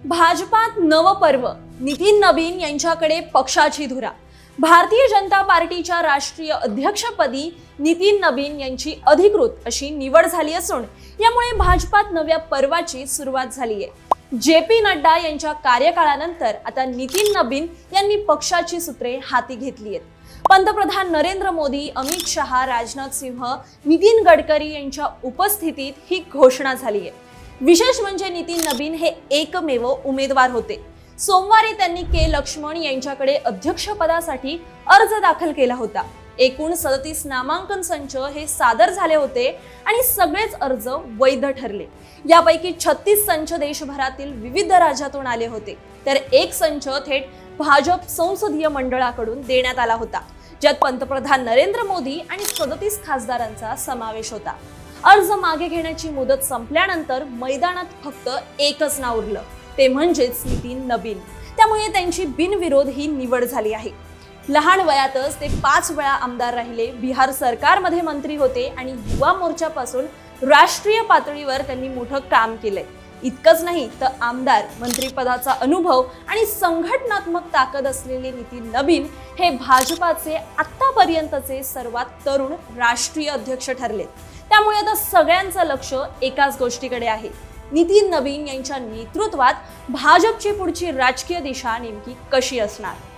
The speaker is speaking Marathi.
भाजपात नवपर्व, नितीन नबीन यांच्याकडे पक्षाची धुरा। भारतीय जनता पार्टीच्या राष्ट्रीय अध्यक्षपदी नितीन नबीन यांची अधिकृत अशी निवड झाली असून यामुळे भाजपात नव्या पर्वाची सुरुवात झाली आहे। जे.पी. नड्डा यांच्या कार्यकाळानंतर आता नितीन नबीन यांनी पक्षाची सूत्रे हाती घेतली आहेत। पंतप्रधान नरेंद्र मोदी, अमित शहा, राजनाथ सिंह, नितीन गडकरी यांच्या उपस्थितीत ही घोषणा झाली आहे। विशेष म्हणजे नितीन नबीन हे एकमेव उमेदवार होते। सोमवारी त्यांनी के. लक्ष्मण यांच्याकडे अध्यक्षपदासाठी अर्ज दाखल केला होता। एकूण 37 नामांकन संच हे सादर झाले होते आणि सगळेच अर्ज वैध ठरले। यापैकी 36 संच देशभरातील विविध राज्यातून आले होते, तर एक संच थेट भाजप संसदीय मंडळाकडून देण्यात आला होता, ज्यात पंतप्रधान नरेंद्र मोदी आणि 37 खासदारांचा समावेश होता। अर्ज मागे घेण्याची मुदत संपल्यानंतर मैदानात फक्त एकच नाव उरलं, ते म्हणजेच नितीन नबीन। त्यामुळे त्यांची बिनविरोध ही निवड झाली आहे। लहान वयातच ते 5 वेळा आमदार राहिले, बिहार सरकारमध्ये मंत्री होते आणि युवा मोर्चापासून राष्ट्रीय पातळीवर त्यांनी मोठं काम केलंय। इतकंच नाही तर आमदार, मंत्रिपदाचा अनुभव आणि संघटनात्मक ताकद असलेले नितीन नबीन हे भाजपाचे आतापर्यंतचे सर्वात तरुण राष्ट्रीय अध्यक्ष ठरलेत। त्यामुळे आता सगळ्यांचं लक्ष एकाच गोष्टीकडे आहे, नितीन नबीन यांच्या नेतृत्वात भाजपची पुढची राजकीय दिशा नेमकी कशी असणार।